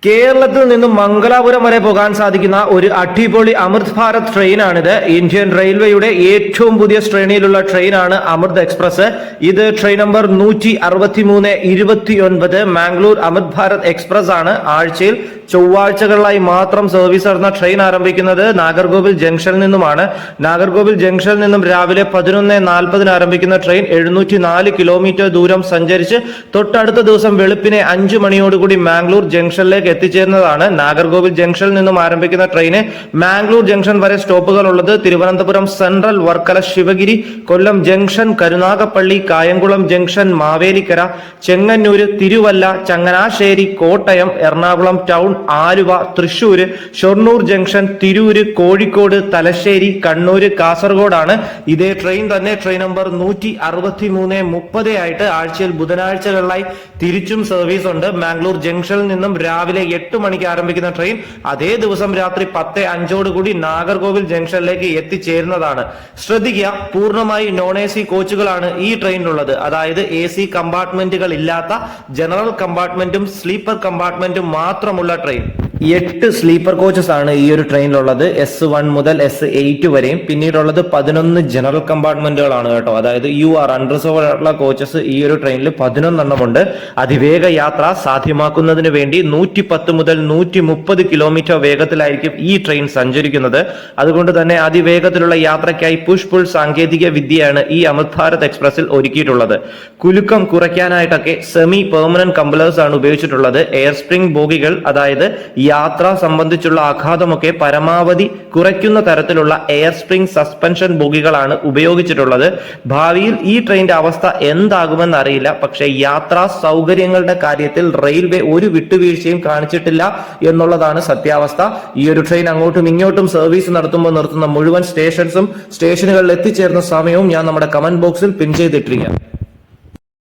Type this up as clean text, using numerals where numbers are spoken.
കേരളത്തിൽ നിന്നും മംഗലാപുരം വരെ പോകാൻ സാധിക്കുന്ന ഒരു അടിപൊളി അമൃത് ഭാരത് ട്രെയിനാണിത്. ഇന്ത്യൻ റെയിൽവേയുടെ ഏറ്റവും പുതിയ ശ്രേണിയിലുള്ള ട്രെയിനാണ് അമൃത് എക്സ്പ്രസ്. ഇത് ട്രെയിൻ നമ്പർ 16329 മാംഗ്ലൂർ അമൃത് ഭാരത് എക്സ്പ്രസ് ആണ്. ആഴ്ചയിൽ ചൊവ്വാഴ്ചകളിലായി മാത്രം സർവീസ് നടന്ന ട്രെയിൻ ആരംഭിക്കുന്നത് നാഗർകോവിൽ ജംഗ്ഷനിൽ നിന്നുമാണ്. നാഗർകോവിൽ ജംഗ്ഷനിൽ നിന്നും രാവിലെ 11:40 ആരംഭിക്കുന്ന ട്രെയിൻ 704 കിലോമീറ്റർ ദൂരം സഞ്ചരിച്ച് തൊട്ടടുത്ത ദിവസം വെളുപ്പിനെ 5 മണിയോടുകൂടി മാംഗ്ലൂർ ജംഗ്ഷനിലേക്ക് എത്തിച്ചേരുന്നതാണ്. നാഗർകോവിൽ ജംഗ്ഷനിൽ നിന്നും ആരംഭിക്കുന്ന ട്രെയിന് മാംഗ്ലൂർ ജംഗ്ഷൻ വരെ സ്റ്റോപ്പുകൾ ഉള്ളത് Thiruvananthapuram central, Varkala, Sivagiri, Kollam junction, Karunagappally, Kayamkulam junction, Mavelikara, Chengannur, Thiruvalla, Changanassery, Kottayam, Ernakulam town, Aluva, Thrissur, Shoranur junction, Tirur, Kozhikode, Thalassery, Kannur, കാസർഗോഡാണ്. ഇതേ ട്രെയിൻ തന്നെ ട്രെയിൻ നമ്പർ 16330 ആയിട്ട് ആഴ്ചയിൽ ബുധനാഴ്ചകളിലായി തിരിച്ചും സർവീസ് ഉണ്ട്. മാംഗ്ലൂർ ജംഗ്ഷനിൽ നിന്നും രാവിലെ 8 മണിക്ക് ആരംഭിക്കുന്ന ട്രെയിൻ അതേ ദിവസം രാത്രി 10:05 നാഗർകോവിൽ ജംഗ്ഷനിലേക്ക് എത്തിച്ചേരുന്നതാണ്. ശ്രദ്ധിക്കുക, പൂർണ്ണമായി നോൺ AC കോച്ചുകളാണ് ഈ ട്രെയിനിലുള്ളത്. അതായത് AC കമ്പാർട്ട്മെന്റുകൾ ഇല്ലാത്ത ജനറൽ കമ്പാർട്ട്മെന്റും സ്ലീപ്പർ കമ്പാർട്ട്മെന്റും മാത്രമുള്ള ട്രെയിൻ. 8 സ്ലീപ്പർ കോച്ചസ് ആണ് ഈ ഒരു ട്രെയിനിലുള്ളത്. S1 മുതൽ S8 വരെയും. പിന്നീടുള്ളത് 11 ജനറൽ കമ്പാർട്ട്മെന്റുകളാണ് കേട്ടോ. അതായത് UR അൺറിസർവ്ഡ് ആയിട്ടുള്ള കോച്ചസ് ഈ ഒരു ട്രെയിനിൽ 11 എണ്ണമുണ്ട്. അതിവേഗ യാത്ര സാധ്യമാക്കുന്നതിന് വേണ്ടി 110 മുതൽ 130 കിലോമീറ്റർ വേഗത്തിലായിരിക്കും ഈ ട്രെയിൻ സഞ്ചരിക്കുന്നത്. അതുകൊണ്ട് തന്നെ അതിവേഗത്തിലുള്ള യാത്രയ്ക്കായി പുഷ് പുൾ സാങ്കേതിക വിദ്യയാണ് ഈ അമൃത് ഭാരത് എക്സ്പ്രസിൽ ഒരുക്കിയിട്ടുള്ളത്. കുലുക്കം കുറയ്ക്കാനായിട്ടൊക്കെ സെമി പെർമനന്റ് കംപ്ലേഴ്സ് ആണ് ഉപയോഗിച്ചിട്ടുള്ളത്. എയർ സ്പ്രിംഗ് ബോഗികൾ, അതായത് യാത്ര സംബന്ധിച്ചുള്ള ആഘാതമൊക്കെ പരമാവധി കുറയ്ക്കുന്ന തരത്തിലുള്ള എയർ സ്പ്രിംഗ് സസ്പെൻഷൻ ബോഗികളാണ് ഉപയോഗിച്ചിട്ടുള്ളത്. ഭാവിയിൽ ഈ ട്രെയിനിന്റെ അവസ്ഥ എന്താകുമെന്ന് അറിയില്ല. പക്ഷേ യാത്രാ സൗകര്യങ്ങളുടെ കാര്യത്തിൽ റെയിൽവേ ഒരു വിട്ടുവീഴ്ചയും കാണിച്ചിട്ടില്ല എന്നുള്ളതാണ് സത്യാവസ്ഥ. ഈ ഒരു ട്രെയിൻ അങ്ങോട്ടും ഇങ്ങോട്ടും സർവീസ് നടത്തുമ്പോൾ നിർത്തുന്ന മുഴുവൻ സ്റ്റേഷനുകളിൽ എത്തിച്ചേർന്ന സമയവും ഞാൻ നമ്മുടെ കമന്റ് ബോക്സിൽ പിൻ ചെയ്തിട്ടിരിക്കാം.